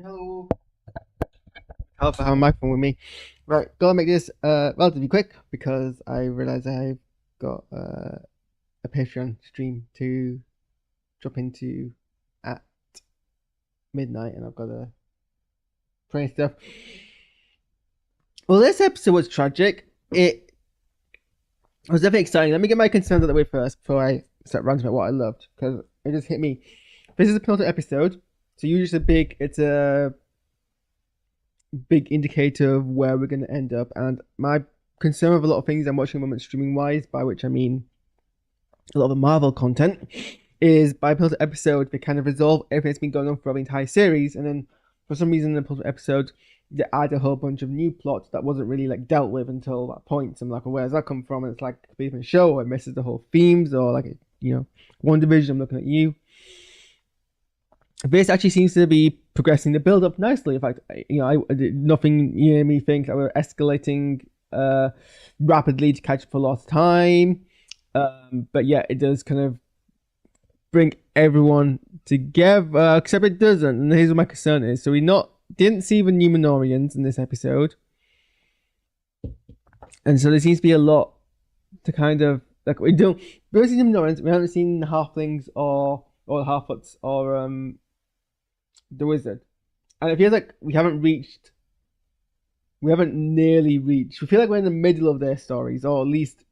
Hello. Hello for having my phone with me. Right, gonna make this relatively quick because I realize I've got a Patreon stream to drop into at midnight, and I've got to pray and stuff. Well, this episode was tragic. It was definitely exciting. Let me get my concerns out of the way first before I start ranting about what I loved, because it just hit me. This is a penultimate episode, so usually it's a big indicator of where we're going to end up. And my concern with a lot of things I'm watching at the moment, streaming wise, by which I mean a lot of the Marvel content, is by pilot episode they kind of resolve everything that's been going on for the entire series, and then for some reason in the pilot episode they add a whole bunch of new plots that wasn't really like dealt with until that point. So I'm like, well, where does that come from? And it's like a different show, or it misses the whole themes, or like, one division. I'm looking at you. This actually seems to be progressing the build up nicely. In fact, I did nothing near me think that we're escalating rapidly to catch up for lost time. But yeah, it does kind of bring everyone together, except it doesn't. And here's what my concern is: so we didn't see the Numenorians in this episode, and so there seems to be a lot to kind of like we haven't seen Numenorians, we haven't seen the Halflings or the Halflings or the Wizard, and it feels like we haven't nearly reached. We feel like we're in the middle of their stories, or at least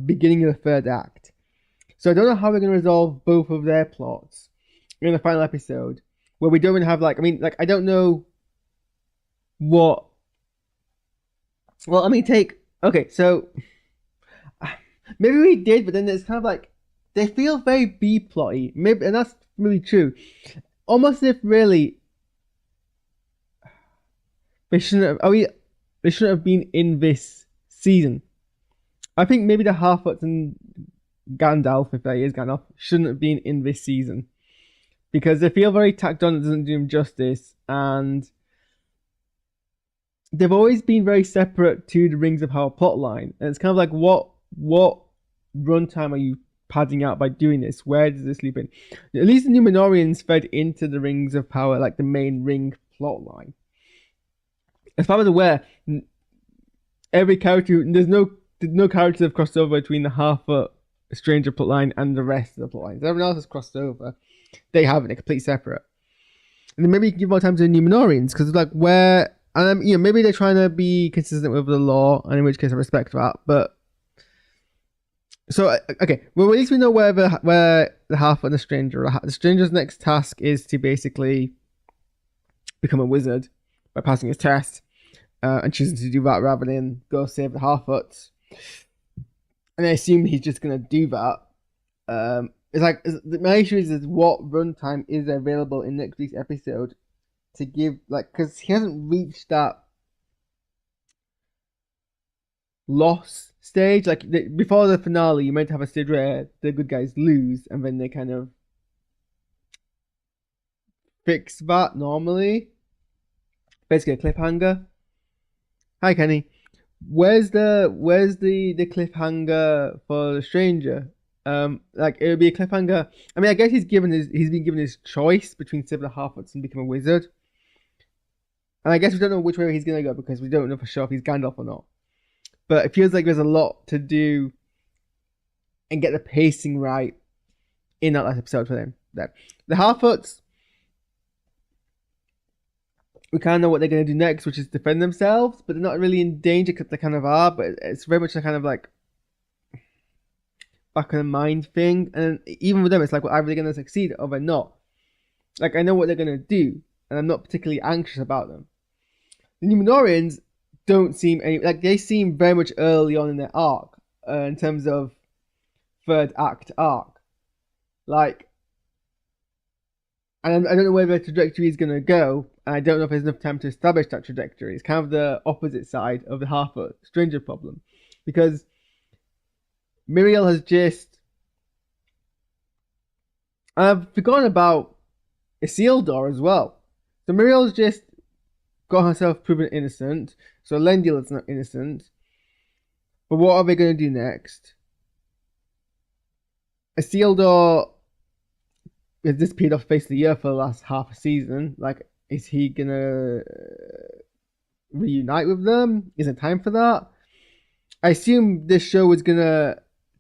beginning of the third act. So I don't know how we're going to resolve both of their plots in the final episode, where we don't even have I don't know what. Well, so maybe we did, but then it's kind of like they feel very B plotty. Maybe, and that's really true. Almost as if really they shouldn't have been in this season. I think maybe the Harfoots and Gandalf, if that is Gandalf, shouldn't have been in this season, because they feel very tacked on. It doesn't do them justice, and they've always been very separate to the Rings of Power plotline. And it's kind of like, what runtime are you padding out by doing this? Where does this leap in? At least the Numenorians fed into the Rings of Power, like the main ring plotline. As far as I'm aware, every character, there's no characters have crossed over between the Half-Foot Stranger plotline and the rest of the plotlines. Everyone else has crossed over. They haven't. They're completely separate. And then maybe you can give more time to the Numenorians, because it's like where, maybe they're trying to be consistent with the law, and in which case I respect that. But so okay, well, at least we know where the Half and the Stranger are. The Stranger's next task is to basically become a wizard by passing his test, and choosing to do that rather than go save the Half-Foots. And I assume he's just gonna do that. My issue is what runtime is available in next week's episode to give, because he hasn't reached that loss stage. Before the finale, you meant to have a stage where the good guys lose, and then they kind of fix that normally. Basically, a cliffhanger. Hi, Kenny. Where's the cliffhanger for the Stranger? It would be a cliffhanger. I mean, I guess he's been given his choice between saving the Half-Foots and become a wizard. And I guess we don't know which way he's gonna go, because we don't know for sure if he's Gandalf or not. But it feels like there's a lot to do and get the pacing right in that last episode for them. The Half-Foots, we kind of know what they're going to do next, which is defend themselves, but they're not really in danger because they kind of are. But it's very much a kind of like back of the mind thing. And even with them, it's like, well, are they going to succeed or they're not? Like, I know what they're going to do, and I'm not particularly anxious about them. The Numenorians don't seem they seem very much early on in their arc, in terms of third act arc. And I don't know where their trajectory is going to go, and I don't know if there's enough time to establish that trajectory. It's kind of the opposite side of the Half-Foot Stranger problem, because Miriel has just, I've forgotten about Isildur as well. So Miriel's just got herself proven innocent. So Elendil is not innocent. But what are they going to do next? Isildur has disappeared off the face of the earth for the last half a season. Is he gonna reunite with them? Is it time for that? I assume this show is gonna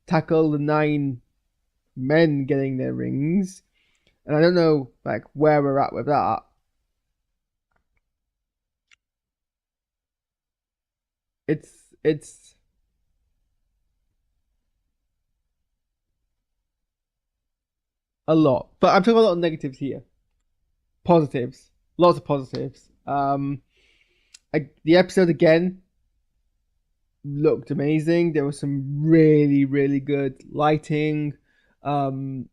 tackle the 9 men getting their rings, and I don't know like where we're at with that. It's a lot, but I'm talking a lot of negatives here. Positives, lots of positives. The episode again looked amazing. There was some really, really good lighting. Um,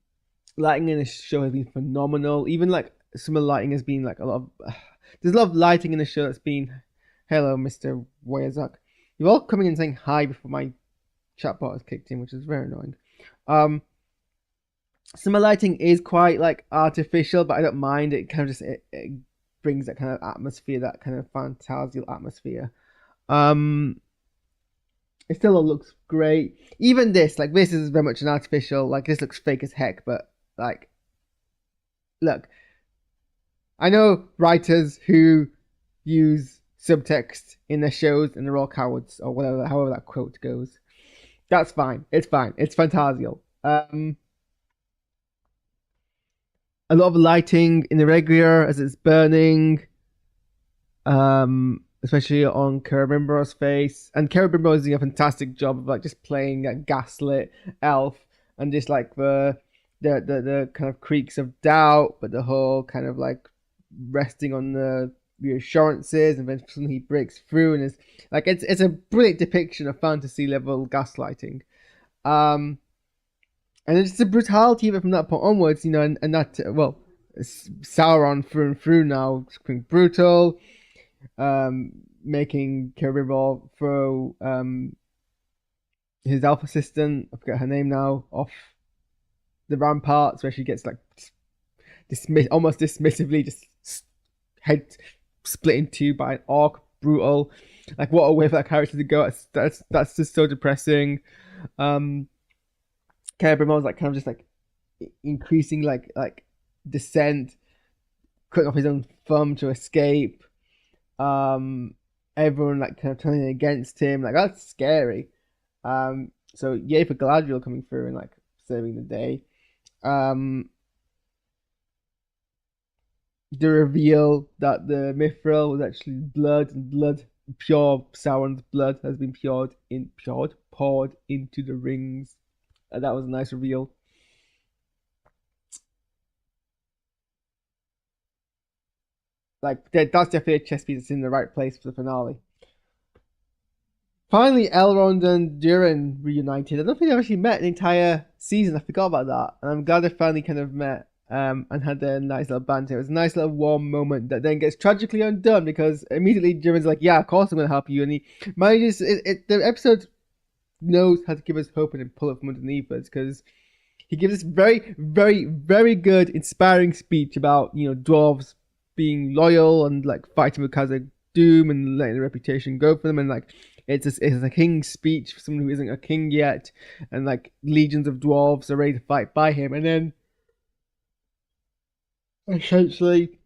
Lighting in the show has been phenomenal. Even like some of the lighting has been like a lot of. There's a lot of lighting in the show that's been. Hello, Mr. Wayazak. You're all coming and saying hi before my chatbot has kicked in, which is very annoying. Um, some of the lighting is quite like artificial, but I don't mind. It kind of just it brings that kind of atmosphere, that kind of phantastical atmosphere. Um, it still all looks great. Even this is very much an artificial. Like this looks fake as heck, but like, look, I know writers who use subtext in their shows and they're all cowards or whatever, however that quote goes. That's fine. It's fine. It's fantastical. A lot of lighting in the regular as it's burning. Especially on Kerabimbo's face, and Kerabimbo is doing a fantastic job of like just playing a gaslit elf, and just like the kind of creaks of doubt, but the whole kind of like resting on the reassurances, and then suddenly he breaks through, and it's like it's a brilliant depiction of fantasy level gaslighting. And it's the brutality of it from that point onwards, and that Sauron through and through now, being brutal, making Kerabimbo throw his elf assistant, I forget her name now, off the ramparts where she gets like almost dismissively just head split in two by an orc. Brutal. Like what a way for that character to go. That's just so depressing. Kerabimbo was like kind of just like increasing like descent, cutting off his own thumb to escape. Everyone like kind of turning against him. Like that's scary. So yay for Galadriel coming through and like saving the day. The reveal that the mithril was actually blood, and pure Sauron's blood has been poured into the rings. That was a nice reveal. Like that's definitely a chess piece that's in the right place for the finale. Finally, Elrond and Durin reunited. I don't think they've actually met an entire season. I forgot about that, and I'm glad they finally kind of met and had their nice little banter. It was a nice little warm moment that then gets tragically undone because immediately Durin's like, "Yeah, of course I'm going to help you," and he manages. The episode knows how to give us hope and pull it from underneath us because he gives this very, very, very good, inspiring speech about dwarves being loyal and like fighting with Khazad Doom and letting the reputation go for them, and like it's a king's speech for someone who isn't a king yet, and like legions of dwarves are ready to fight by him, and then essentially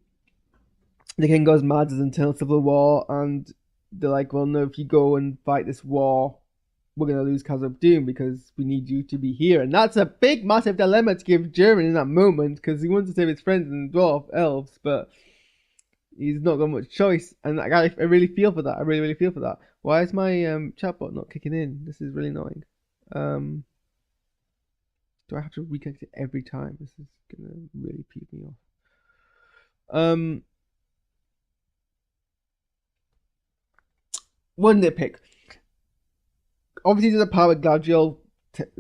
the king goes mad, there's an internal civil war, and they're like, well, no, if you go and fight this war, we're going to lose Khazad Doom because we need you to be here. And that's a big, massive dilemma to give Durin in that moment because he wants to save his friends and dwarf elves, but he's not got much choice. And like, I really feel for that. I really, really feel for that. Why is my chatbot not kicking in? This is really annoying. Do I have to reconnect it every time? This is going to really piss me off. One nitpick. Obviously, there's a part where Galadriel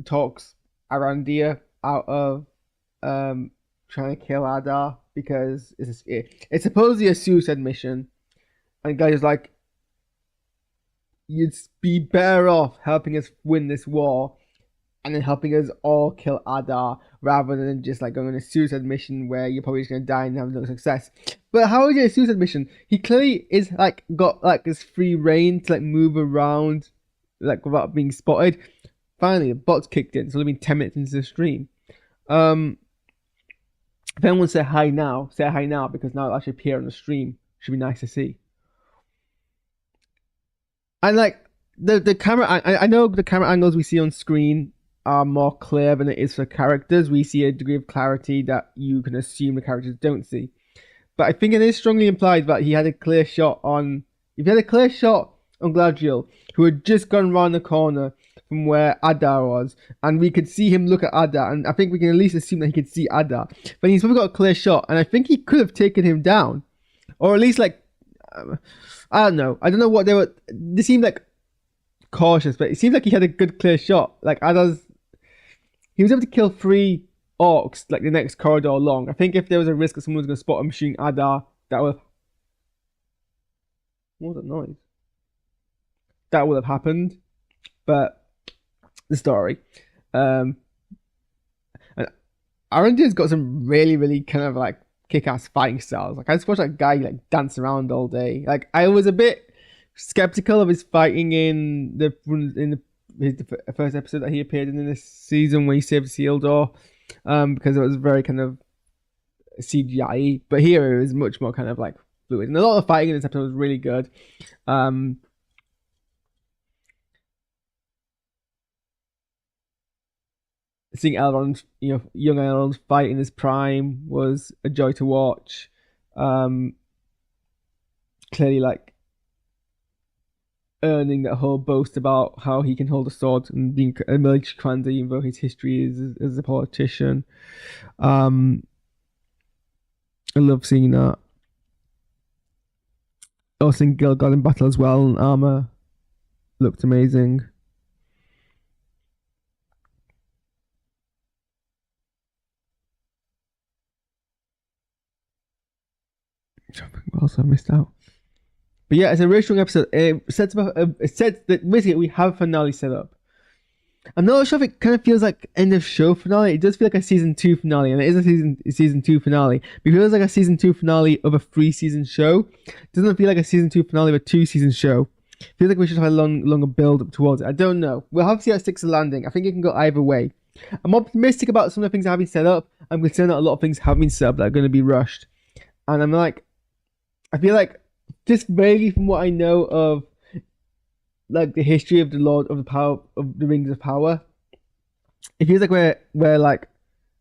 talks Arandir out of trying to kill Adar because it's supposedly a suicide mission, and Galadriel's like, you'd be better off helping us win this war and then helping us all kill Adar rather than just like going on a suicide mission where you're probably just going to die and have no success. But how is it a suicide mission? He clearly is like got like this free reign to like move around like without being spotted. Finally, the bot's kicked in. It's only been 10 minutes into the stream. If anyone say hi now, because now it'll actually appear on the stream. Should be nice to see. And like the camera, I know the camera angles we see on screen are more clear than it is for characters. We see a degree of clarity that you can assume the characters don't see. But I think it is strongly implied that he had a clear shot on. If he had a clear shot on Gladriel, who had just gone round the corner from where Adar was, and we could see him look at Adar, and I think we can at least assume that he could see Adar. But he's probably got a clear shot, and I think he could have taken him down, or at least like. I don't know. I don't know what they were. They seemed like cautious, but it seemed like he had a good clear shot. Like Adar's, he was able to kill 3 orcs like the next corridor along. I think if there was a risk that someone was going to spot him shooting Adar, that would. What was that noise? That would have happened, but the story. And Arandir's got some really, really kind of like kick-ass fighting styles. Like I just watched that guy like dance around all day. Like I was a bit skeptical of his fighting in the first episode that he appeared in this season when he saved Sealdor, because it was very kind of CGI. But here it was much more kind of like fluid, and a lot of the fighting in this episode was really good. Seeing Elrond, young Elrond fight in his prime was a joy to watch. Clearly, like earning that whole boast about how he can hold a sword and being a military commander, even though his history is as a politician. I love seeing that. Also, seeing Gilgalad in battle as well, and armor looked amazing. What else I missed out? But yeah, it's a really strong episode. It sets that basically we have a finale set up. I'm not sure if it kind of feels like end of show finale. It does feel like a season 2 finale, and it is a season 2 finale. But it feels like a season 2 finale of a 3-season show. It doesn't feel like a season 2 finale of a 2-season show. It feels like we should have a longer build up towards it. I don't know. We'll have to see how it sticks to landing. I think it can go either way. I'm optimistic about some of the things that have been set up. I'm concerned that a lot of things have been set up that are going to be rushed. And I'm like, I feel like, just vaguely from what I know of like the history of the Lord of the Power of the Rings of Power, it feels like we're like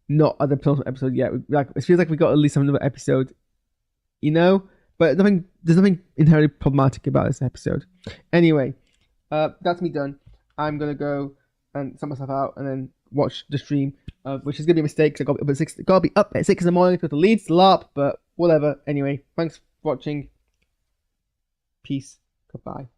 not at the penultimate episode yet. Like it feels like we got at least another episode, But there's nothing inherently problematic about this episode. Anyway, that's me done. I'm gonna go and sort myself out and then watch the stream, which is gonna be a mistake because I gotta be up at 6 in the morning to the Leeds LARP, but whatever. Anyway, thanks for watching. Peace. Goodbye.